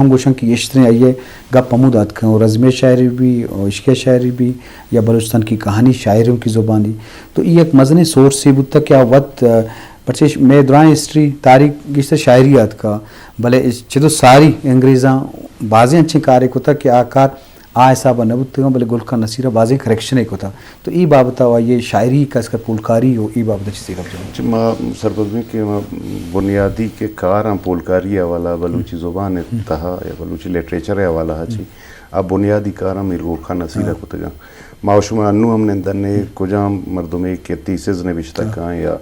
ہم گوشن کی اشتریں آئیے گپ پمودات کھیں اور رزم شاعری بھی اور عشق شاعری بھی یا بلوچستان کی کہانی شاعروں کی زبانی تو یہ ایک مزنی سورس سی بودتا کیا وقت پرچے میں دوران ہسٹری تاریخ گشتہ شاعریات کا بھلے چدو ساری انگریزاں بازیں اچھے کارے کو تھا کہ آکار حسابہ نبوت بلے گل خان نصیرہ بازیں کریکشن کو تھا تو ای بابتا ہوا یہ شاعری کا اس کا پولکاری ہو ای بابتا چیزیں کب ما سرپرست میں کہ بنیادی کے کاراں پولکاری والا بلوچی زبان تہا یا بلوچی لٹریچر والا ہچی اب بنیادی کاراں میر گل خان نصیرہ کو تگا معاشمہ انو ہم نے دنے کجام مردمے کے تیسز نے بشتکاں یا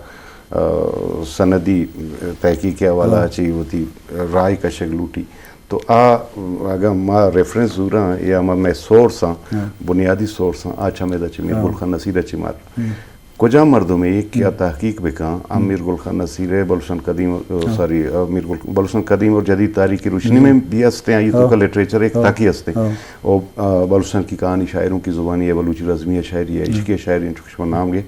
سندی تحقیق والا ہچی ہوتی رائے کا شگلوٹی تو اگر ما ریفرنس ضرور ہیں یا میں سورس ہیں بنیادی سورس ہیں آج ہمیں دا چی میر گل خان نصیرہ چی مار کجا مردوں میں ایک کیا تحقیق بکاں میر گل خان نصیرہ بلوچستان قدیم بلوچستان قدیم اور جدید تاریخ کی روشنی میں بھی ہستے ہیں یہ تو کا لٹریچر ایک تاکی ہستے ہیں اور بلوچستان کی کہانی شاعروں کی زبانی ہے بلوچی رزمیہ شاعری ہے عشق شاعری چکشمہ نام گے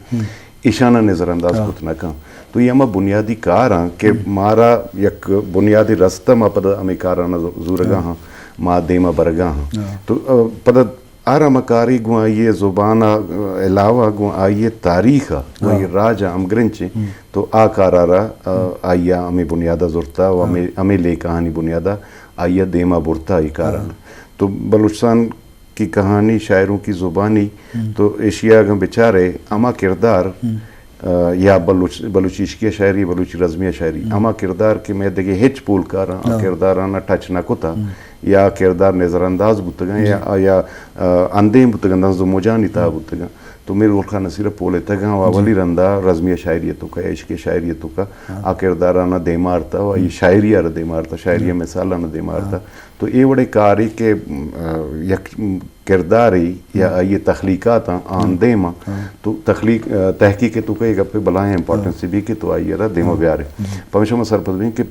ایشانہ نظر انداز کت نہ کہاں تو یہ ہمیں بنیادی کار ہیں کہ مارا یک بنیادی رستہ ما پدا ہمیں کارانا زورگا ہاں ما دیما برگا ہاں تو پدا آرہ مکاری گو آئیے زبانہ علاوہ گو آئیے تاریخہ گو آئیے راجہ امگرنچے تو کارا رہا آئیے ہمیں بنیادہ زورتا و ہمیں لے کہانی بنیادہ آئیے دیما برتا آئی کارانا تو بلوچستان کی کہانی شاعروں کی زبانی تو ایشیا گم بچارے اما کردار یا بلوچی عشقیہ شاعری بلوچی رزمیہ شاعری اما کردار کہ میں دیکھے ہچ پول کاراں کردارانا ٹچ نہ کتا یا کردار نظر انداز بتگاں یا اندیں بتگاں دنزو موجانی تا بتگاں تو میر گل خان نصیرہ پولے تگاں و اولی رندہ رزمیہ شاعریتوں کا عشق شاعریتوں کا کردارانا دے مارتا و یہ شاعریہ رہ دے مارتا شاعریہ مثالانا دے مارتا تو یہ بڑے کاری کے یک کرداری یا یہ تخلیقات آن دیما تو تحقیق تو کہ ایک اپنے بلائیں امپورٹنس بھی کہ تو آئیے رہا دیما بیارے پہنچہ میں سرپرست بھی کہ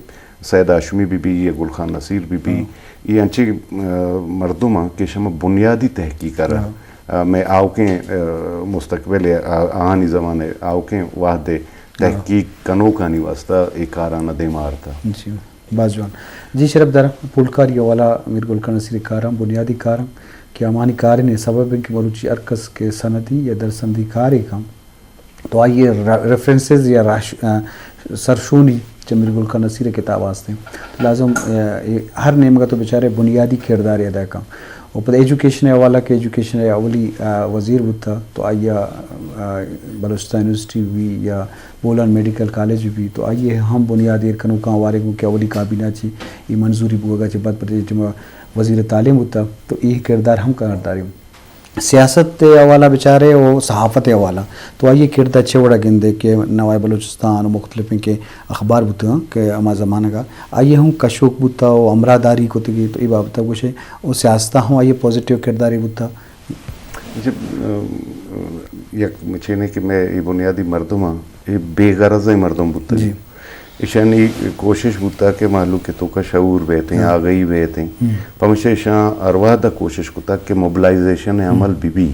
سید ہاشمی بھی یہ گل خان نصیر بھی یہ انچے مردمہ کہ شما بنیادی تحقیق رہا میں آوکیں مستقبل آہانی زمانے آوکیں واحد تحقیق کنو کانی واسطہ ایک کارانا دے مارتا جی بازوان جی شرف در پولکاری والا میر گل خان نصیر کارم بنیادی کارم کہ امانی کاری نے سبب ہے کہ بلوچی ارکس کے سندی یا درسندی کاری کم تو آئیے ریفرنسز یا سرشونی جو میر گل خان نصیر کتاب واسطے لازم ہر نیم کا تو بیچارے بنیادی کردار ادا کم اور پتہ ایجوکیشن حوالہ کے ایجوکیشن اولی وزیر بود تھا تو آئیے بلوچستان یونیورسٹی بھی یا بولان میڈیکل کالج بھی تو آئیے ہم بنیادی ارکنوں کا وارے کو کہ اولی کابینہ چی یہ منظوری بوگا چی بعد پر جمع وزیر تعلیم ہوتا تو یہ کردار ہم کرداری سیاست حوالہ بیچارے اور صحافت حوالہ تو آئیے کردار اچھے وڑا گندے کہ نوائے بلوچستان و مختلف کے اخبار بوتا کہ اما زمانہ کا آئیے ہم کشوک بوتا و امراداری کو تگی تو یہ بابتا کچھ ہے وہ سیاستہ ہوں آئیے پوزیٹیو کرداری بوتا یک مچھینے کہ میں یہ بنیادی مردم ہاں یہ بے غرض مردم بوتا جی ایشانی کوشش بوتا کہ معلوم کہ تو کا شعور بیتے ہیں آگئی بیتے ہیں پمشہ ایشان ارواح دا کوشش کتا کہ موبلائزیشن عمل بھی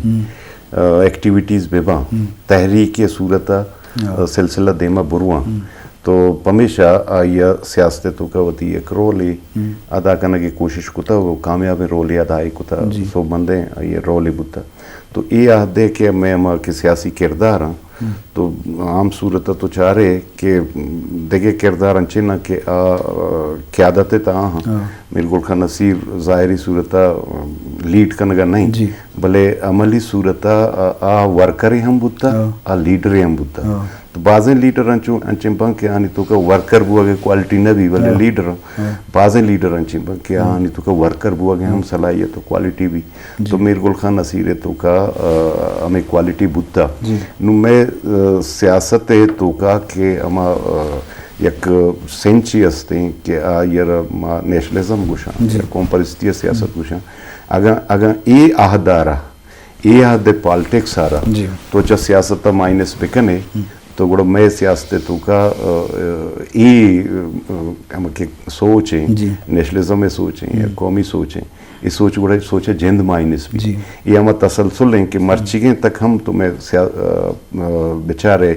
ایکٹیویٹیز بیباں تحریک صورتہ سلسلہ دیما بروان تو پمیشہ آئیہ سیاستوں کا وطی ایک رولی ادا کرنے کی کوشش کتا وہ کامیاب رولی ادائی کتا سو بندے آئیہ رولی بوتا تو یہ آدھے کہ میں ہمارا کہ سیاسی کردار ہاں تو عام صورت تو چاہ رہے کہ دیکھے کردار انچے نہ کہ قیادت تا ہاں میر گل خان نصیر ظاہری صورتہ لیڈ کنگا نہیں بلے عملی صورتہ ورکری ہم بوتا لیڈری ہم بوتا تو بعضیں لیڈر انچے بنک کے آنی تو کا ورکر بوا گے کوالٹی نہ بھی بلے لیڈر بعضیں لیڈر انچے بنک کے آنی تو کا ورکر بوا گے ہم صلاحیت تو کوالٹی بھی تو میر گل خان نصیر تو کا ہمیں کوالٹی بوتا نو میں سیاست تو کا کہ اما یک سینچی ہستے کہ آئیر نیشنلزم گوشاں قوم پرستی سیاست گوشاں اگر ای آہدارا ای آہد پالٹکس آ رہا تو چا سیاست مائنس بکنے تو گوڑا میں سیاست تو کا ای ہم کہ سوچیں نیشنلزم میں سوچیں یا قومی سوچیں یہ سوچ گوڑا سوچے جند مائنس بھی یہ ہمیں تسلسل ہیں کہ مرچگیں تک ہم تمہیں بچارے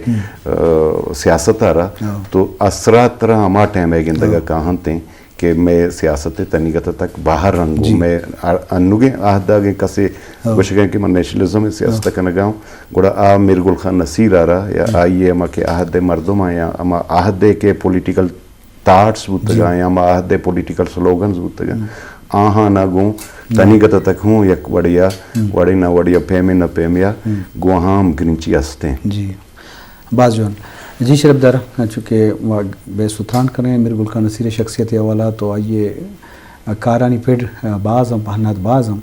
سیاست آ رہا تو اثرات طرح ہما ٹائم ہے گندگا کہاں تیں کہ میں سیاست تنیگت تک باہر رنگوں میں انوگے آہداگیں کسے گوشگیں کہ میں نیشنلزم سیاست کنگاؤں گوڑا میر گل خان نصیر آ رہا یا آئیے اما کے آہد مردم یا اما آہد کے پولیٹیکل تاٹس بودتگا یا اما آہد پولیٹیکل سلوگنز بودتگا آہاں نہ گوں تنیگت تک ہوں یک وڑیا وڑی نہ وڑیا پیمے نہ پیمیا گوہام گرنچی ہستے جی باز جوان جی شرف در چونکہ بے ستران کریں میر گل خان نصیر شخصیت حوالہ تو آئیے کارانی پیڑ باز ہم پہنات باز ہم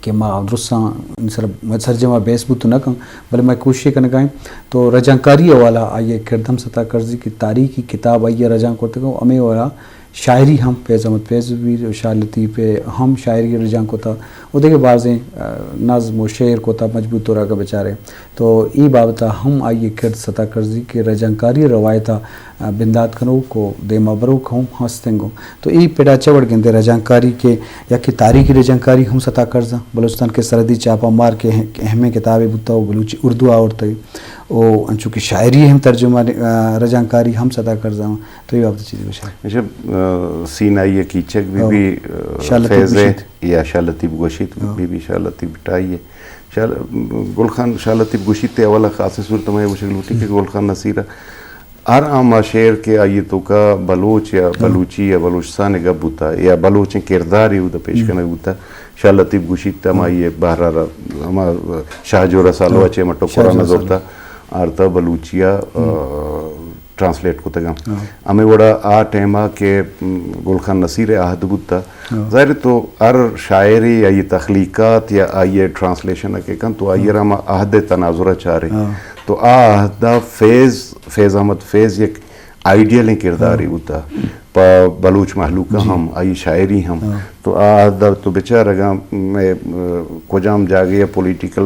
کہ ماں درستان سرجمہ بیس بوت نہ کم بلے میں کوشش کرنے گائیں تو رجانکاری حوالہ آئیے کردم سطح کرزی کی تاریخی کتاب آئیے رجان کرتے گا امی والا شاعری ہم فیض احمد فیضوی شاہ لطیف ہم شاعری رجان کو تھا وہ دیکھے بازیں نظم و شعر کو تھا مجبوط طورا کا بیچارے تو ای بابتا ہم آئیے کرد سطح کرزی کے رجانکاری روایتہ بندات کنو کو دیما برو ہوں ہستیں گو تو ای پیڑا چوڑ گندے رجانکاری کے یا کہ تاریخی رجانکاری ہم سطح کرزا بلوچستان کے سردی چاپا مار کے اہم کتابیں بتا وہ بلوچی اردو آورتے او انچو کی شاعری ہم ترجمہ رجانکاری ہم سطح کرزا ہوں تو یہ بابتا چیزیں بشار سینائی کیچک بھی فیض یا شاہ لطیف گوشت بھی شاہ لطیف بٹائی ہے گل خان شاہ لطیف گوشت اولا خاص صورت میں وہ شکل ہوتی کہ گل خان نصیرہ ہر عام شعر کے آئیے تو کا بلوچ یا بلوچی یا بلوچستان گب ہوتا یا بلوچ کردار ہی ہوتا پیش کرنا ہوتا شاہ لطیف گوشت ہم آئیے باہر ہم شاہ جو رسالو اچھے مٹو قرآن نظرتا آرتا بلوچیا ٹرانسلیٹ کو تگا ہمیں وڑا آ ٹیمہ کہ گل خان نصیر آہد بودتا ظاہر تو ہر شاعری یا یہ تخلیقات یا آئیے ٹرانسلیشن کے کن تو آئیے رہا آہد تناظرہ چاہ رہے تو آہدہ فیض احمد فیض یک آئیڈیل کرداری ہوتا پا بلوچ محلوقہ ہم آئی شاعری ہم تو آہدہ تو بیچار اگا میں کجام جاگے پولیٹیکل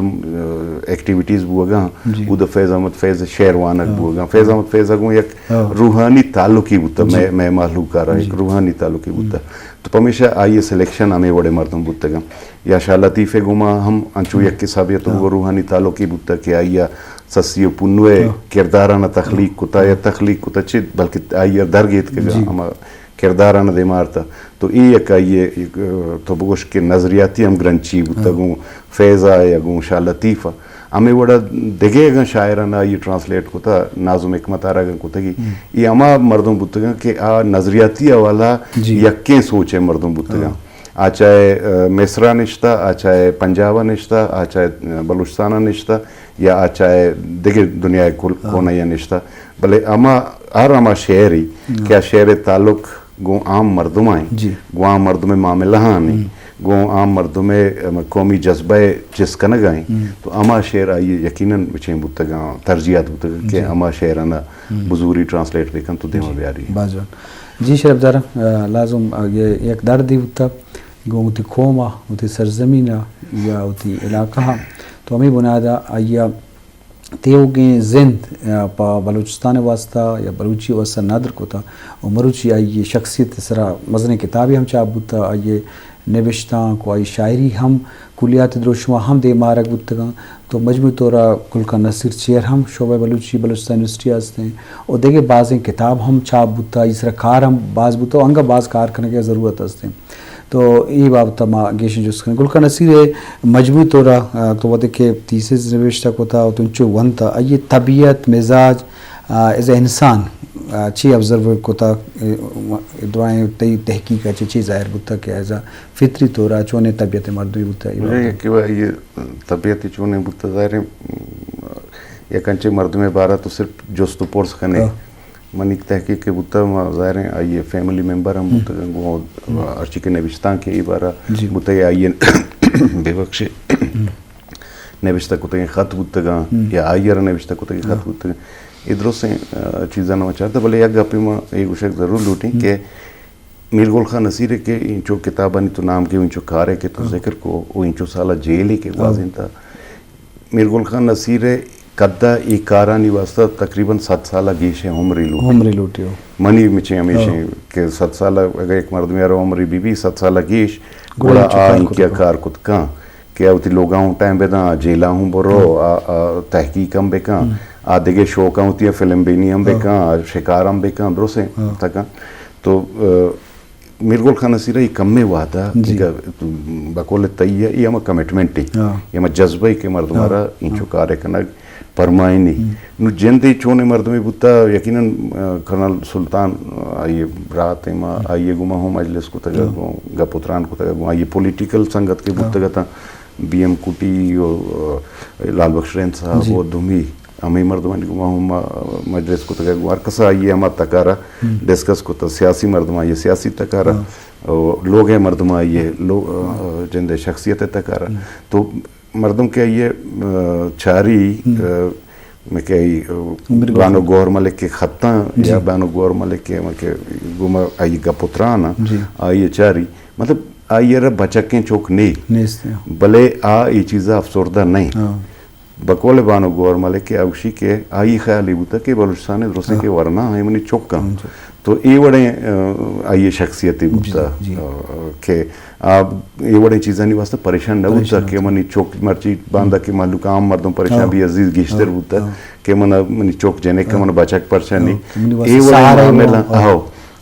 ایکٹیویٹیز بوگا وہ دا فیض احمد فیض شیروانک بوگا فیض احمد فیض اگوں یک روحانی تعلقی ہوتا میں محلوقہ رہا ایک روحانی تعلقی ہوتا تو پمیشہ آئیے سلیکشن ہمیں وڑے مردم بودتا گا یا شاہ لطیف گما ہم انچو یک کسابیتوں وہ روحانی تعلقی بودتا کہ آئیے سسی و پنوے کردارانہ تخلیق کتا یا تخلیق کتا چھ بلکہ آئیے درگیت کے گا ہم کردارانہ دے مارتا تو ای یک آئیے تو بگوش کے نظریاتی ہم گرنچی بودتا گوں فیضہ یا گوں شاہ لطیفہ ہمیں وڑا دگے گا شاعرانہ یہ ٹرانسلیٹ کتا نازم حکمت آرہ گا کتا گی یہ ہما مردم بودتا گا کہ نظریاتی والا یکیں سوچے مردم بودتا گا آ چاہے مصرہ نشتہ آ چاہے پنجابہ نشتہ آ چاہے بلوچستانہ نشتہ یا آ چاہے دیگر دنیا کونا یا نشتہ بلے ہر اما شعری کیا شعر تعلق گو عام مردم آئیں گو عام مردم معاملہ آنیں گو عام مردم قومی جذبہ جس کا نگائیں تو اما شعر آئیے یقیناً بچیں بودتا گا ترجیحات بودتا گا کہ اما شعرانہ بزوری ٹرانسلیٹ بکن تو دیما بیاری جی شرف دارا لازم یہ ایک دردی بودتا گو ہوتی قومہ ہوتی سرزمینہ یا ہوتی علاقہ تو ہمیں بنادا آئیا تیو گیں زند پا بلوچستان واسطہ یا بلوچی واسطہ نادر کو تھا اور مروچی آئیے شخصیت سرا مزن کتابی ہم چاہ بودتا آئیے نوشتاں کو آئی شاعری ہم کلیات دروشمہ ہم دے مارک بودتا گا تو مجموعی طورا گل خان نصیر چیر ہم شعبہ بلوچی بلوچستان یونیورسٹی آستے ہیں اور دیکھے بعضیں کتاب ہم چاہ بودتا اس طرح کار ہم باز بودتا انگا باز کار کرنے کی ضرورت آستے ہیں تو یہ بابتا ما گیشن جس کریں گل خان نصیر مجموعی طورا تو وہ دیکھے تیسیز نوشتہ کو تھا تو انچو ون تھا یہ طبیعت مزاج ایز اے انسان چی ابزرو کو تھا دعائیں تی تحقیق ہے چی ظاہر بودتا کہ ایز اے فطری طورا چونے طبیعت مردوی بودتا یہ طبیعت چونے بودتا ظاہر ہے یا کنچے مردم بارہ تو صرف جوستو پورس کھنے منیک تحقیق کے بودتا ظاہر ہیں آئیے فیملی ممبر ہم بودتا گا ارچی کے نوشتان کے ای بارہ بودتا ہے آئیے بے بخشے نوشتہ کتا گا خط بودتا گا یا آئیے رہا نوشتہ کتا گا خط بودتا گا ادھروں سے چیزاں نہ چاہتا بلے یک گاپی میں ایک اشک ضرور لوٹیں کہ میر گل خان نصیر کے انچو کتابانی تو نام کے انچو کارے کے تو ذکر کو وہ انچو سالہ جیلی کے واضح تھا میر گل خان نصیر کدہ ای کارانی واسطہ تقریباً 7 سالہ گیش ہے عمری لوٹی ہو منی مچے ہمیشہ کہ 7 سالہ اگر ایک مرد میرا عمری بی 7 سالہ گیش گوڑا آئیں کیا کار کت کان کیا ہوتی لوگاں ہوں ٹائم بیداں جیلا ہوں برو تحقیق ہم بے کان آدھگے شوکاں ہوتی ہے فلم بینی ہم بے کان شکار ہم بے کان درو سے تکان تو میر گل خان نصیر کم میں وعدہ بقول تیہ یہ ہم کمٹمنٹ یہ ہم جذبہ کے مردمارا انچو کارے کنگ پرمائنی نو جندی چونے مردمی بوتا یقیناً کرنل سلطان آئیے رات ما آئیے گما ہوں مجلس کو تگا گو گا پتران کو تگا گو آئیے پولیٹیکل سنگت کے بوتا گا تا بی ایم کوٹی لال بخش رین صاحب و دھومی ہمیں مردمانی گما ہوں مجلس کو تگا گو ارکسا آئیے ہما تکارا ڈسکس کو تا سیاسی مردم آئیے سیاسی تکارا لوگ ہیں مردم آئیے جندے شخصیت تکارا تو مردم کے یہ چاری میں کہ بانو گور ملک کے خطاں یا بانو گور ملک کے گما آئیے گا پترانا آئیے چاری مطلب آئیے رب بچکیں چوک نہیں بلے یہ چیزیں افسردہ نہیں بقول بانو گور ملک کے اوشی کے آئی خیالی بوتا کہ بلوچستان درسے کے ورنہ ہمیں منی چوک کم تو یہ بڑے آئیے شخصیتی بوتا کہ آپ یہ بڑے چیزیں نہیں واسطہ پریشان نہ بوتا کہ منی چوک مرچی باندھا کہ مالوک عام مردم پریشان بھی عزیز گیشتر بوتا کہ منی چوک جنے کا من بچک پریشان نہیں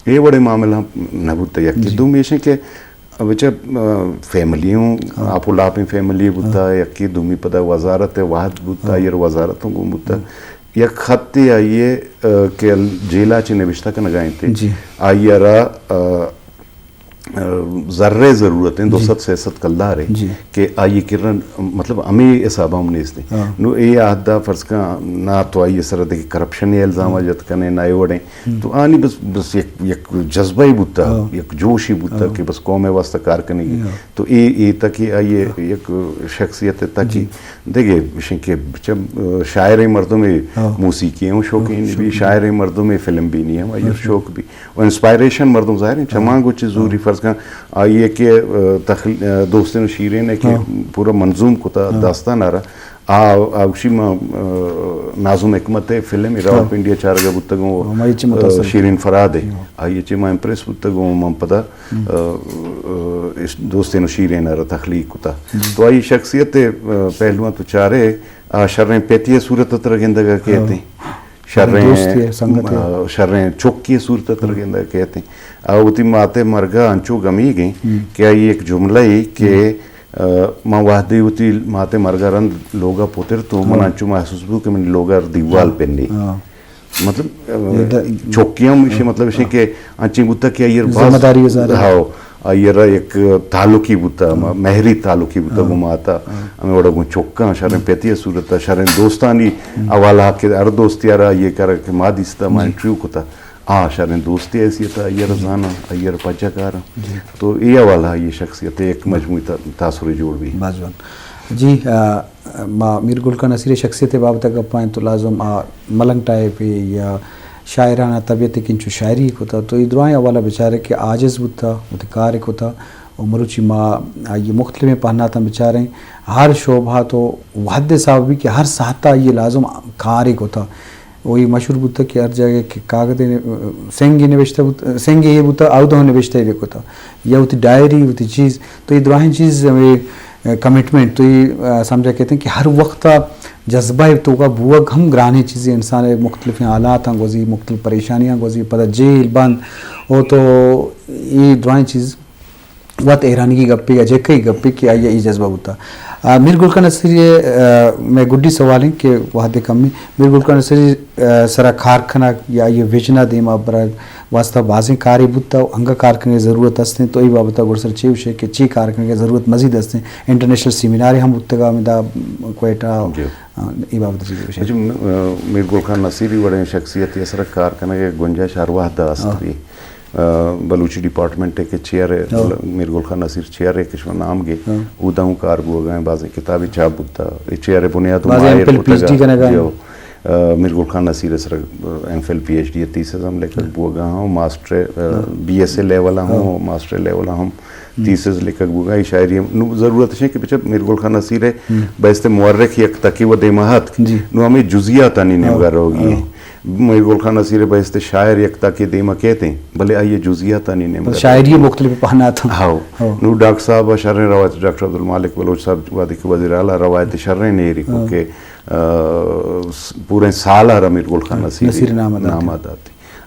یہ بڑے معاملہ نہ بوتا یکی دو میشن کہ بچہ فیملیوں آپ لاپیں فیملی بوتا یکی دومی پدا وزارت واحد بوتا یہ وزارتوں کو بوتا یک خطی آئیے کہ جیلہ چی نوشتہ کا نگائیں تھے آئیے را ذرے ضرورت ہیں 266 کلدار ہیں کہ آئیے کرن مطلب ہمیں اصابہ ہم نیستے نو اے آدھا فرض کا نہ تو آئیے سرد کہ کرپشن الزام آجت کنے نہ ایوڑیں تو آنی بس یک جذبہ ہی بوتا یک جوش ہی بوتا کہ بس قوم واسطہ کار کرنے گی تو اے تاکہ آئیے یک شخصیت تاکہ دیکھے کہ شاعر مردوں میں موسیقی ہیں شوقین بھی شاعر مردوں میں فلم بھی نہیں ہے آئیے شوق بھی اور انسپائریشن مردوں ظاہر ہیں چمانگو چیز ضروری فرض کا آئیے کہ دوستین و شیرین ہے کہ پورا منظوم کتا داستان آ رہا آوشی ما نازم حکمت فلم راول پنڈیا چارگا بودتگوں شیرین فراد ہے آئیے چی ما امپریس بودتگوں ما پدا دوستین و شیرین آ رہا تخلیق کتا تو آئی شخصیت پہلوان تو چارے شرین پیتی صورت ترگندگا کہتے ہیں شریں چوکی صورت ترگندگا کہتے ہیں آوتی ماتے مرگا انچو گمی گئیں کہ آئی ایک جملہ ہی کہ ماں واحدی ہوتی ماتے مرگا رند لوگا پوتر تو من انچو محسوس بھی کہ من لوگا دیوال پہنی مطلب چوکیاں مجھے مطلب اسے کہ انچی بوتا کہ آئی ذمہ داری وزارہ ہاں آئی ایک تعلقی بوتا مہری تعلقی بوتا گماتا ہمیں وڑا گو چوکاں شریں پیتی صورت شریں دوستانی اوالا کہ ار دوستی آرہا یہ کہا کہ ماں دیستا ماں انٹریو کتا شریں دوستی ایسی ہے ایئر زانا ایئر پچا کارا تو یہ والا یہ شخصیت ایک مجموعی تاثر جوڑ بھی جی میر گل خان نصیر شخصیت بابتا گپائیں تو لازم ملنگ ٹائپ یا شاعرانہ طبیعت کنچو شاعری ہوتا تو ادروائیں والا بیچارے کہ عاجز ہوتا متکارک ہوتا اور مروچی ماں یہ مختلف پہنا تھا بیچارے ہر شعبہ تو وحد صاحب بھی کہ ہر ساتھا یہ لازم کارک ہوتا وہی مشہور بوتا کہ ہر جگہ کہ کاغذ سنگی نوشتہ بوتا سنگی یہ بوتا آؤدہ نوشتہ ہی ہوتا یا ہوتی ڈائری ہوتی چیز تو یہ دراہیں چیز کمٹمنٹ تو یہ سمجھا کہتے ہیں کہ ہر وقت جذبہ تو کا بوگ ہم گرانی چیزیں انسان مختلف حالات ہیں گوزی مختلف پریشانیاں گوزی پتہ جیل بند ہو تو یہ دراہیں چیز وقت ایرانی کی گپی یا جے کئی گپی کہ آئیے یہ جذبہ ہوتا میر گل خان نصیر میں گڈی سوال ہیں کہ وحد کم میں میر گل خان نصیر سرا کارخانہ یا یہ ویچنا دیما برای واسطہ بازیں کاری بودتا انگا کارخانے ضرورت ہستیں تو ای بابتا گرسر چی وشے کہ چی کارخانے کی ضرورت مزید ہستیں انٹرنیشنل سیمیناری ہم بودتا گا مدہ کوئٹا ای بابتا چی وشے میر گل خان نصیری بڑے شخصیت یہ سرا کارخانے کے گنجائش ارواح دا استری بلوچی ڈپارٹمنٹ کے چیئر میر گل خان نصیر چیئر کشور نام گے اودا ہوں کار بو گئے بازیں کتابی چاپ بودتا چیئر بنیاد Mir Gul Khan Nasir sir M Phil P H D theses ہم لے کر بو گا ہوں master B S A level ہوں ماسٹر لیول ہوں تیسز لے کر بو گا شاعری ضرورت ہے کہ بچہ میر گل خان نصیر ہے بیست مورخ یک تکی و دیمہت نو ہمیں جزیات آنی نمگر ہوگی میر گل خان نصیر بیست شاعر یک تکی دیمہ کہتے ہیں بلے آئیے جزیات آنی نمگر شاعری مختلف پہنات ہاں نو ڈاکٹر صاحب شرح روایت ڈاکٹر عبدالمالک بلوچ صاحب وادی کے وزیر اعلیٰ روایت شرح نیری کو کہ پورے سال آ رہا میر گل خان نصیر نامات آتی